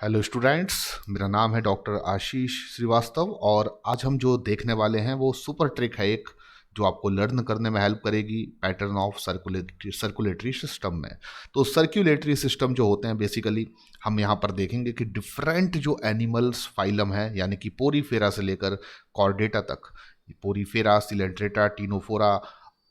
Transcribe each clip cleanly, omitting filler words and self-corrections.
Hello students, मेरा नाम है डॉक्टर आशीष श्रीवास्तव और आज हम जो देखने वाले हैं वो सुपर ट्रिक है एक जो आपको लर्न करने में हेल्प करेगी पैटर्न ऑफ सर्कुलेटरी सिस्टम में। तो सर्कुलेटरी सिस्टम जो होते हैं बेसिकली हम यहाँ पर देखेंगे कि डिफरेंट जो एनिमल्स फाइलम है यानी कि पोरीफेरा से लेकर कॉर्डेटा तक, पोरीफेरा, सिलेंट्रेटा, टीनोफोरा,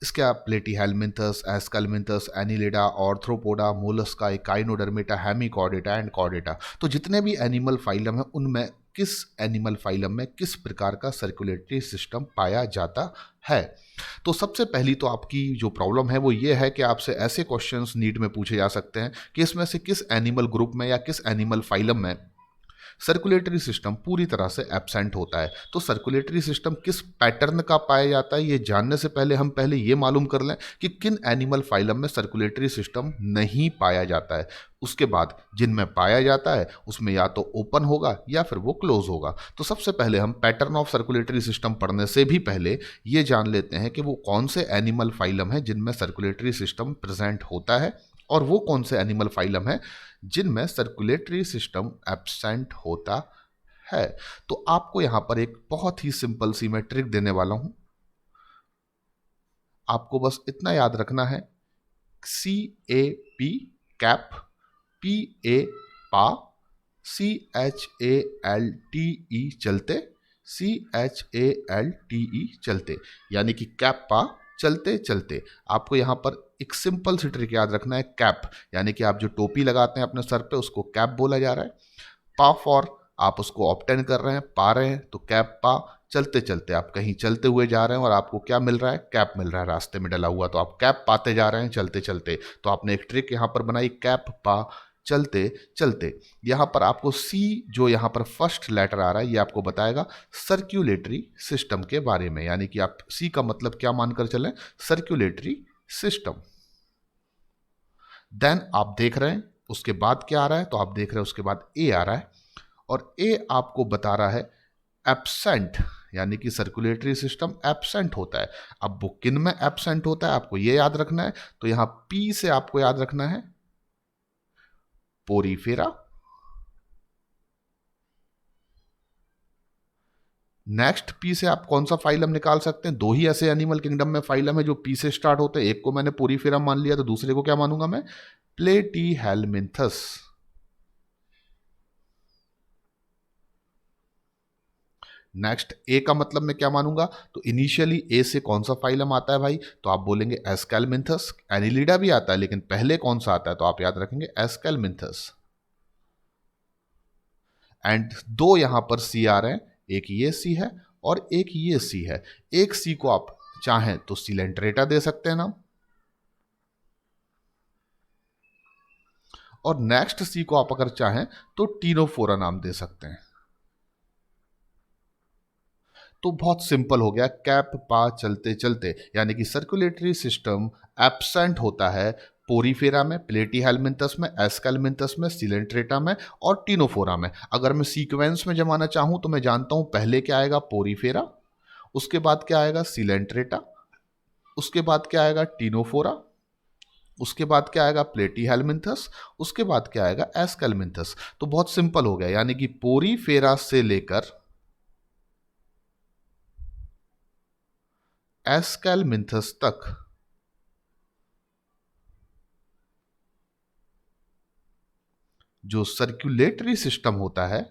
इसके Platyhelminthes, Aschelminthes, Annelida, Arthropoda, Mollusca, Echinodermata, Hemichordata and Chordata. तो जितने भी एनिमल फाइलम है उनमें किस एनिमल फाइलम में किस प्रकार का सर्कुलेटरी सिस्टम पाया जाता है। तो सबसे पहली तो आपकी जो प्रॉब्लम है वो ये है कि आपसे ऐसे क्वेश्चंस नीट में पूछे जा सकते हैं कि इसमें से किस एनिमल ग्रुप में या किस एनिमल फाइलम में सर्कुलेटरी सिस्टम पूरी तरह से एब्सेंट होता है। तो सर्कुलेटरी सिस्टम किस पैटर्न का पाया जाता है ये जानने से पहले हम पहले ये मालूम कर लें कि किन एनिमल फाइलम में सर्कुलेटरी सिस्टम नहीं पाया जाता है। उसके बाद जिनमें पाया जाता है उसमें या तो ओपन होगा या फिर वो क्लोज होगा। तो सबसे पहले हम पैटर्न ऑफ सर्कुलेटरी सिस्टम पढ़ने से भी पहले ये जान लेते हैं कि वो कौन से एनिमल फाइलम है जिनमें सर्कुलेटरी सिस्टम प्रेजेंट होता है और वो कौन से एनिमल फाइलम है जिनमें सर्कुलेटरी सिस्टम एब्सेंट होता है। तो आपको यहां पर एक बहुत ही सिंपल सी मैं ट्रिक देने वाला हूं। आपको बस इतना याद रखना है, CAP कैप, PA पा, CHALTE चलते, CHALTE चलते, यानी कि कैप पा चलते चलते। आपको यहां पर एक सिंपल सी ट्रिक याद रखना है, कैप यानी कि आप जो टोपी लगाते हैं अपने सर पे उसको कैप बोला जा रहा है। पा फॉर आप उसको ऑब्टेन कर रहे हैं, पा रहे हैं, तो कैप पा। चलते चलते आप कहीं चलते हुए जा रहे हैं और आपको क्या मिल रहा है, कैप मिल रहा है रास्ते में डला हुआ, तो आप कैप पाते जा रहे हैं चलते चलते। तो आपने एक ट्रिक यहां पर बनाई, कैप पा चलते चलते। यहां पर आपको सी जो यहां पर फर्स्ट लेटर आ रहा है ये आपको बताएगा सर्क्यूलेटरी सिस्टम के बारे में, यानी कि आप सी का मतलब क्या मानकर चलें, सर्क्यूलेटरी सिस्टम। देन आप देख रहे हैं उसके बाद क्या आ रहा है, तो आप देख रहे हैं उसके बाद ए आ रहा है और ए आपको बता रहा है एब्सेंट, यानी कि सर्कुलेटरी सिस्टम एब्सेंट होता है। अब वो किन में एब्सेंट होता है आपको ये याद रखना है, तो यहां पी से आपको याद रखना है पोरीफेरा। नेक्स्ट पी से आप कौन सा फाइलम निकाल सकते हैं, दो ही ऐसे एनिमल किंगडम में फाइलम है जो पी से स्टार्ट होते हैं, एक को मैंने पोरीफेरा मान लिया तो दूसरे को क्या मानूंगा मैं, प्लेटीहेलमिंथस। नेक्स्ट ए का मतलब मैं क्या मानूंगा, तो इनिशियली ए से कौन सा फाइलम आता है भाई, तो आप बोलेंगे एस्केलमिंथस। एनिलिडा भी आता है लेकिन पहले कौन सा आता है, तो आप याद रखेंगे एस्केलमिंथस। एंड दो यहां पर सी आ रहे हैं, एक ये सी है और एक ये सी है। एक सी को आप चाहें तो सिलेंट्रेटा दे सकते हैं नाम, और नेक्स्ट सी को आप अगर चाहें तो टीनोफोरा नाम दे सकते हैं। तो बहुत सिंपल हो गया, कैप पा चलते चलते, यानी कि सर्कुलेटरी सिस्टम एब्सेंट होता है पोरीफेरा में, प्लेटीहेलमिंथस में, एस्केलमिंथस में, सिलेंट्रेटा में और टीनोफोरा में। अगर मैं सीक्वेंस में जमाना चाहूं तो मैं जानता हूं पहले क्या आएगा, पोरीफेरा, उसके बाद क्या आएगा, सिलेंट्रेटा, उसके बाद क्या आएगा, टीनोफोरा, उसके बाद क्या आएगा, प्लेटीहेलमिंथस, उसके बाद क्या आएगा, एस्केलमिंथस। तो बहुत सिंपल हो गया, यानी कि पोरीफेरा से लेकर एस्केलमिंथस तक जो सर्कुलेटरी सिस्टम होता है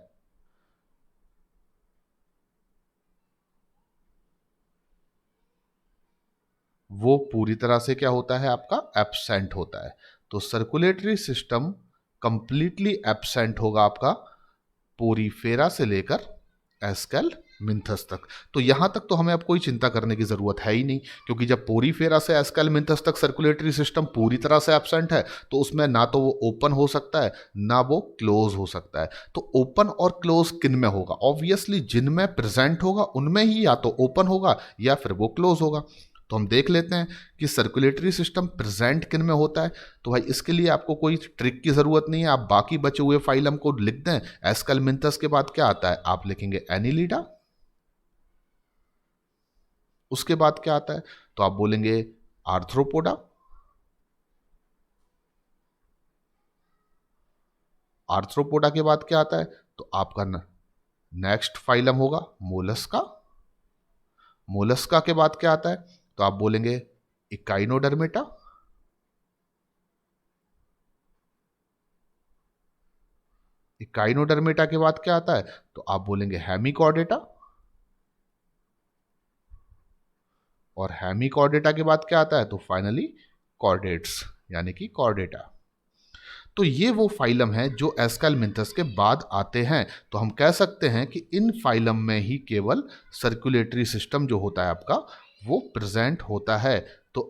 वो पूरी तरह से क्या होता है, आपका एब्सेंट होता है। तो सर्कुलेटरी सिस्टम कंप्लीटली एब्सेंट होगा आपका पोरीफेरा से लेकर एस्केल मिंथस तक। तो यहां तक तो हमें अब कोई चिंता करने की जरूरत है ही नहीं, क्योंकि जब पोरीफेरा से एस्केल मिंथस तक सर्कुलेटरी सिस्टम पूरी तरह से एब्सेंट है तो उसमें ना तो वो ओपन हो सकता है ना वो क्लोज हो सकता है। तो ओपन और क्लोज किन में होगा, ऑब्वियसली जिनमें प्रेजेंट होगा उनमें ही या तो ओपन होगा या फिर वो क्लोज होगा। तो हम देख लेते हैं कि सर्कुलेटरी सिस्टम प्रेजेंट किन में होता है। तो भाई इसके लिए आपको कोई ट्रिक की जरूरत नहीं है, आप बाकी बचे हुए फाइलम को लिख दें। एस्केलमिंथस के बाद क्या आता है, आप लिखेंगे एनिलिडा, उसके बाद क्या आता है, तो आप बोलेंगे आर्थ्रोपोडा, आर्थ्रोपोडा के बाद क्या आता है? तो आपका नेक्स्ट फाइलम होगा मोलस्का। मोलस्का के बाद क्या आता है? तो आप बोलेंगे इकाइनोडर्मेटा। इकाइनोडर्मेटा के बाद क्या आता है? तो आप बोलेंगे हेमिकॉर्डेटा। और हेमिकॉर्डेटा के बाद क्या आता है? तो फाइनली कॉर्डेट्स, यानी कि कॉर्डेटा। तो ये वो फाइलम है जो एस्केलमिंथस के बाद आते हैं। तो हम कह सकते हैं कि इन फाइलम में ही केवल सर्कुलेटरी सिस्टम जो होता है आपका वो प्रेजेंट होता है। तो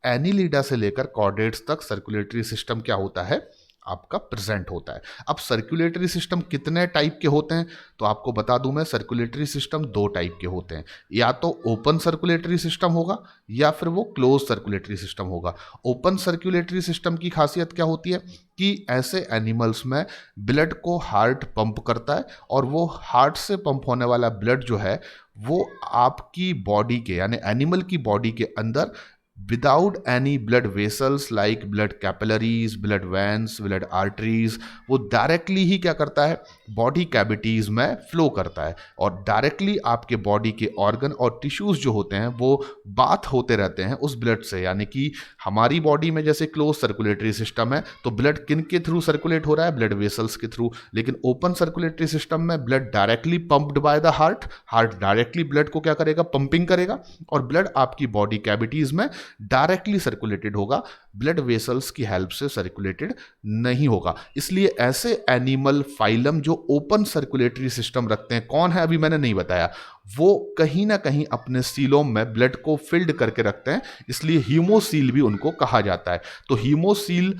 एनिलिडा से लेकर कॉर्डेट्स तक सर्कुलेटरी सिस्टम क्या होता है? आपका प्रेजेंट होता है। अब सर्कुलेटरी सिस्टम कितने टाइप के होते हैं? तो आपको बता दूं मैं, सर्कुलेटरी सिस्टम दो टाइप के होते हैं। या तो ओपन सर्कुलेटरी सिस्टम होगा या फिर वो क्लोज सर्कुलेटरी सिस्टम होगा। ओपन सर्कुलेटरी सिस्टम की खासियत क्या होती है कि ऐसे एनिमल्स में ब्लड को हार्ट पंप करता है, और वो हार्ट से पंप होने वाला ब्लड जो है वो आपकी बॉडी के, यानी एनिमल की बॉडी के अंदर without any blood vessels like blood capillaries, blood vans, blood arteries, वो डायरेक्टली ही क्या करता है? बॉडी कैविटीज में फ्लो करता है, और डायरेक्टली आपके बॉडी के ऑर्गन और टिश्यूज जो होते हैं वो बाथ होते रहते हैं उस ब्लड से। यानी कि हमारी बॉडी में जैसे क्लोज सर्कुलेटरी सिस्टम है तो ब्लड किन के थ्रू सर्कुलेट हो रहा है? ब्लड वेसल्स के थ्रू। लेकिन ओपन सर्कुलेटरी सिस्टम में blood directly pumped by the heart, heart directly blood को क्या करेगा? पंपिंग करेगा, और ब्लड आपकी बॉडी कैविटीज में डायरेक्टली सर्कुलेटेड होगा, ब्लड वेसल्स की हेल्प से सर्कुलेटेड नहीं होगा। इसलिए ऐसे एनिमल फाइलम जो ओपन सर्कुलेटरी सिस्टम रखते हैं, कौन है अभी मैंने नहीं बताया, वो कहीं ना कहीं अपने सीलोम में ब्लड को फिल्ड करके रखते हैं, इसलिए हीमोसील भी उनको कहा जाता है। तो हीमोसील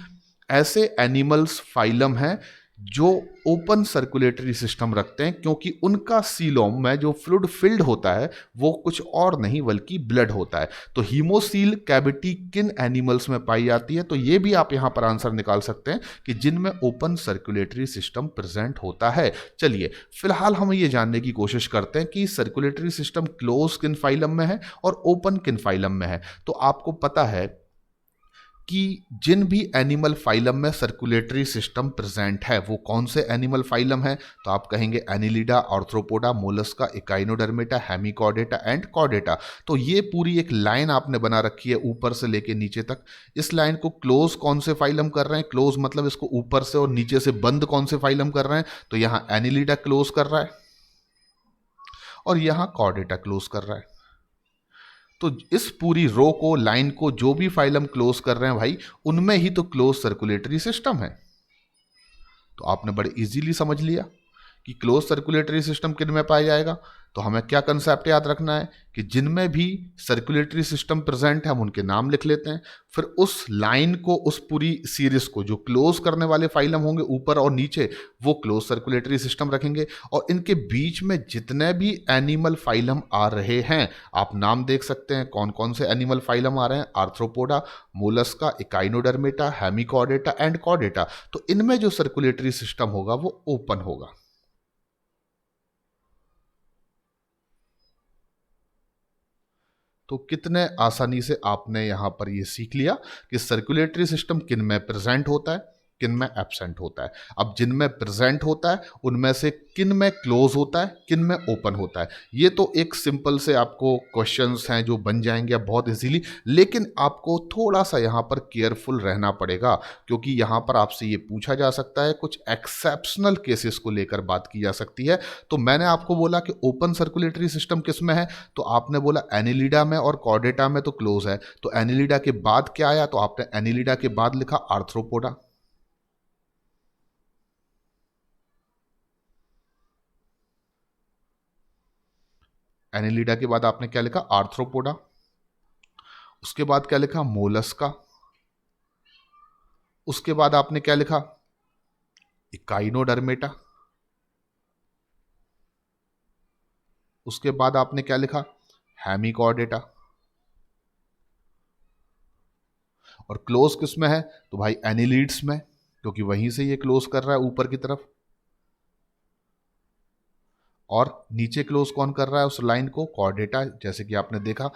ऐसे एनिमल्स फाइलम हैं जो ओपन सर्कुलेटरी सिस्टम रखते हैं, क्योंकि उनका सीलोम में जो फ्लूइड फिल्ड होता है वो कुछ और नहीं बल्कि ब्लड होता है। तो हीमोसील कैविटी किन एनिमल्स में पाई जाती है? तो ये भी आप यहां पर आंसर निकाल सकते हैं कि जिनमें ओपन सर्कुलेटरी सिस्टम प्रेजेंट होता है। चलिए फिलहाल हम ये जानने की कोशिश करते हैं कि सर्कुलेटरी सिस्टम क्लोज किन फाइलम में है और ओपन किन फाइलम में है। तो आपको पता है कि जिन भी एनिमल फाइलम में सर्कुलेटरी सिस्टम प्रेजेंट है वो कौन से एनिमल फाइलम है? तो आप कहेंगे Annelida, arthropoda, Mollusca, Echinodermata, Hemichordata and Chordata. तो ये पूरी एक लाइन आपने बना रखी है ऊपर से लेके नीचे तक। इस लाइन को क्लोज कौन से फाइलम कर रहे हैं? क्लोज मतलब इसको ऊपर से और नीचे से बंद कौन से फाइलम कर रहे हैं? तो यहां एनिलिडा क्लोज कर रहा है और यहां कॉर्डेटा क्लोज कर रहा है। तो इस पूरी रो को, लाइन को जो भी फाइलम क्लोज कर रहे हैं भाई, उनमें ही तो क्लोज सर्कुलेटरी सिस्टम है। तो आपने बड़े इजीली समझ लिया कि क्लोज सर्कुलेटरी सिस्टम किन में पाया जाएगा। तो हमें क्या कंसेप्ट याद रखना है कि जिनमें भी सर्कुलेटरी सिस्टम प्रेजेंट है हम उनके नाम लिख लेते हैं, फिर उस लाइन को, उस पूरी सीरीज को जो क्लोज करने वाले फाइलम होंगे ऊपर और नीचे, वो क्लोज सर्कुलेटरी सिस्टम रखेंगे। और इनके बीच में जितने भी एनिमल फाइलम आ रहे हैं, आप नाम देख सकते हैं कौन कौन से एनिमल फाइलम आ रहे हैं: arthropoda, Mollusca, Echinodermata, Hemichordata and Chordata. तो इनमें जो सर्कुलेटरी सिस्टम होगा वो ओपन होगा। तो कितने आसानी से आपने यहां पर ये सीख लिया कि सर्कुलेटरी सिस्टम किन में प्रेजेंट होता है, किन में एब्सेंट होता है। अब जिन में प्रेजेंट होता है उनमें से किन में क्लोज होता है, किन में ओपन होता है। ये तो एक सिंपल से आपको क्वेश्चंस हैं जो बन जाएंगे अब बहुत इजीली, लेकिन आपको थोड़ा सा यहाँ पर केयरफुल रहना पड़ेगा, क्योंकि यहाँ पर आपसे ये पूछा जा सकता है, कुछ एक्सेप्शनल केसेस को लेकर बात की जा सकती है। तो मैंने आपको बोला कि ओपन सर्कुलेटरी सिस्टम किस में है, तो आपने बोला एनिलिडा में और कॉर्डेटा में तो क्लोज है। तो एनिलिडा के बाद क्या आया? तो आपने एनिलिडा के बाद लिखा आर्थ्रोपोडा। एनिलिडा के बाद आपने क्या लिखा? आर्थ्रोपोडा। उसके बाद क्या लिखा? मोलस्का। उसके बाद आपने क्या लिखा? इकाइनोडर्मेटा। उसके बाद आपने क्या लिखा? हेमिकॉर्डेटा। और क्लोज किस में है? तो भाई एनिलीड्स में, क्योंकि वहीं से ये क्लोज कर रहा है ऊपर की तरफ। और नीचे क्लोज कौन कर रहा है उस लाइन को? कॉर्डेटा, जैसे कि आपने देखा।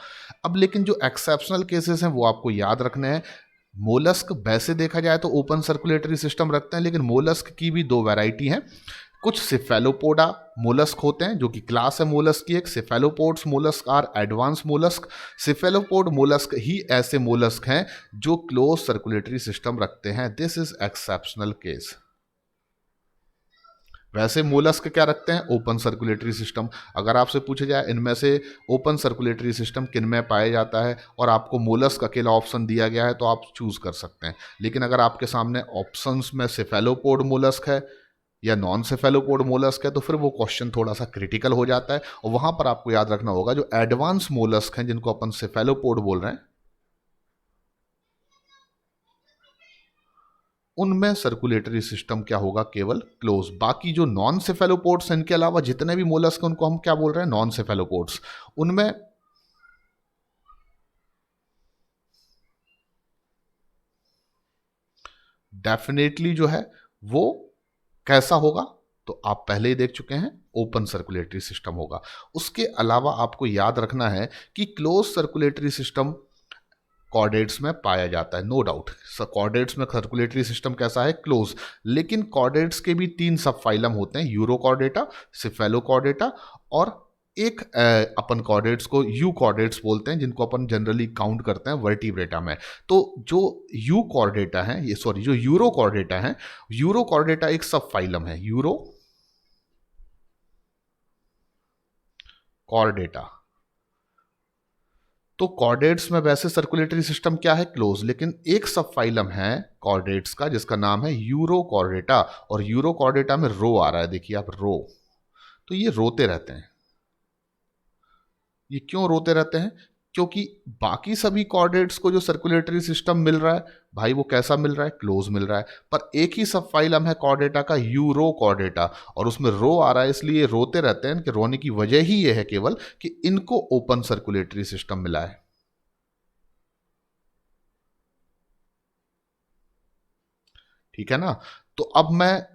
अब लेकिन जो एक्सेप्शनल केसेस हैं वो आपको याद रखने हैं। मोलस्क वैसे देखा जाए तो ओपन सर्कुलेटरी सिस्टम रखते हैं, लेकिन मोलस्क की भी दो वैरायटी हैं। कुछ सिफेलोपोडा मोलस्क होते हैं जो कि क्लास है मोलस्क की एक। Cephalopods mollusc are advanced mollusc. Cephalopod mollusc ही ऐसे मोलस्क हैं जो क्लोज सर्कुलेटरी सिस्टम रखते हैं। This is exceptional case. वैसे मोलस्क क्या रखते हैं? Open circulatory system. अगर आपसे पूछा जाए इनमें से ओपन सर्कुलेटरी सिस्टम किन में पाया जाता है और आपको मोलस्क अकेला ऑप्शन दिया गया है तो आप चूज कर सकते हैं। लेकिन अगर आपके सामने ऑप्शंस में सिफेलोपोड मोलस्क है या नॉन सेफेलोपोड मोलस्क है तो फिर वो क्वेश्चन थोड़ा सा क्रिटिकल हो जाता है। और वहां पर आपको याद रखना होगा जो एडवांस मोलस्क हैं जिनको अपन सेफेलोपोड बोल रहे हैं, उनमें सर्कुलेटरी सिस्टम क्या होगा? केवल क्लोज। बाकी जो नॉन सेफेलोपोड्स हैं, इनके अलावा जितने भी मोलस्क हैं उनको हम क्या बोल रहे हैं? Non cephalopods. उनमें डेफिनेटली जो है वो कैसा होगा तो आप पहले ही देख चुके हैं, ओपन सर्कुलेटरी सिस्टम होगा। उसके अलावा आपको याद रखना है कि क्लोज सर्कुलेटरी सिस्टम कॉर्डेट्स में पाया जाता है, नो डाउट। कॉर्डेट्स में सर्कुलेटरी सिस्टम कैसा है? क्लोज। लेकिन कॉर्डेट्स के भी तीन सब फाइलम होते हैं, यूरोकॉर्डेटा, सिफेलोकॉर्डेटा और एक अपन कॉर्डेट्स को यू कॉर्डेट्स बोलते हैं जिनको अपन जनरली काउंट करते हैं वर्टिब्रेटा में। तो जो यू कॉर्डेटा है, ये सॉरी जो यूरो कॉर्डेटा है, यूरो कॉर्डेटा एक सब फाइलम है, यूरो कॉर्डेटा। तो कॉर्डेट्स में वैसे सर्कुलेटरी सिस्टम क्या है? क्लोज। लेकिन एक सब फाइलम है कॉर्डेट्स का जिसका नाम है यूरो कॉर्डेटा, और यूरो कॉर्डेटा में रो आ रहा है, देखिए आप, रो। तो ये रोते रहते हैं। ये क्यों रोते रहते हैं? क्योंकि बाकी सभी कॉर्डेट्स को जो सर्कुलेटरी सिस्टम मिल रहा है भाई वो कैसा मिल रहा है? क्लोज मिल रहा है। पर एक ही सब फाइलम है कॉर्डेटा का, यूरो कॉर्डेटा, और उसमें रो आ रहा है, इसलिए रोते रहते हैं। कि रोने की वजह ही ये है केवल कि इनको ओपन सर्कुलेटरी सिस्टम मिला है। ठीक है ना? तो अब मैं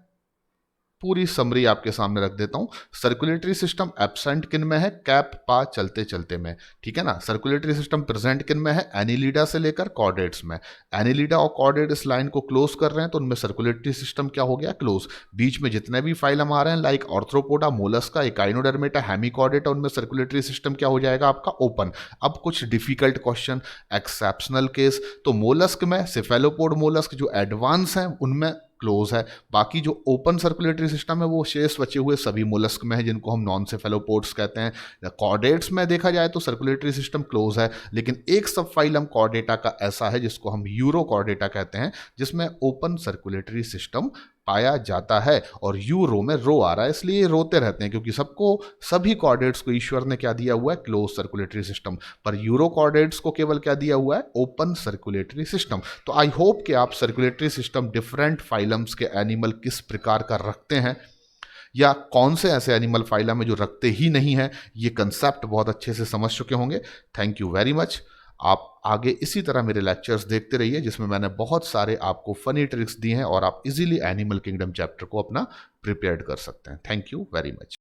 पूरी समरी आपके सामने रख देता हूं। सर्कुलेटरी सिस्टम एब्सेंट किन में है? कैप पा चलते चलते में। ठीक है ना? सर्कुलेटरी सिस्टम प्रेजेंट किन में है? एनिलीडा से लेकर कॉर्डेट्स में। एनिलीडा और कॉर्डेट इस लाइन को क्लोज कर रहे हैं तो उनमें सर्कुलेटरी सिस्टम क्या हो गया? क्लोज। बीच में जितने भी फाइलम आ रहे हैं like Arthropoda, Mollusca, Echinodermata, Hemichordata, उनमें सर्कुलेटरी सिस्टम क्या हो जाएगा आपका? ओपन। अब कुछ डिफिकल्ट क्वेश्चन, एक्सेप्शनल केस। तो मोलस्क में सिफेलोपोड मोलस्क जो एडवांस हैं उनमें क्लोज है। बाकी जो ओपन सर्कुलेटरी सिस्टम है वो शेष बचे हुए सभी मोलस्क में है जिनको हम नॉन सेफेलोपोड्स कहते हैं। कॉर्डेट्स में देखा जाए तो सर्कुलेटरी सिस्टम क्लोज है, लेकिन एक सब फाइलम कॉर्डेटा का ऐसा है जिसको हम यूरो कॉर्डेटा कहते हैं जिसमें ओपन सर्कुलेटरी सिस्टम पाया जाता है। और यू रो में रो आ रहा है इसलिए ये रोते रहते हैं क्योंकि सबको, सभी कॉर्डेट्स को ईश्वर ने क्या दिया हुआ है? Close circulatory system. पर यूरो कॉर्डेट्स को केवल क्या दिया हुआ है? Open circulatory system. तो आई होप कि आप सर्कुलेटरी सिस्टम डिफरेंट फाइलम्स के एनिमल किस प्रकार का रखते हैं या कौन से ऐसे एनिमल फाइलम है जो रखते ही नहीं है, ये कंसेप्ट बहुत अच्छे से समझ चुके होंगे। Thank you very much. आप आगे इसी तरह मेरे लेक्चर्स देखते रहिए जिसमें मैंने बहुत सारे आपको फनी ट्रिक्स दिए हैं और आप इजीली एनिमल किंगडम चैप्टर को अपना प्रिपेयर्ड कर सकते हैं। Thank you very much.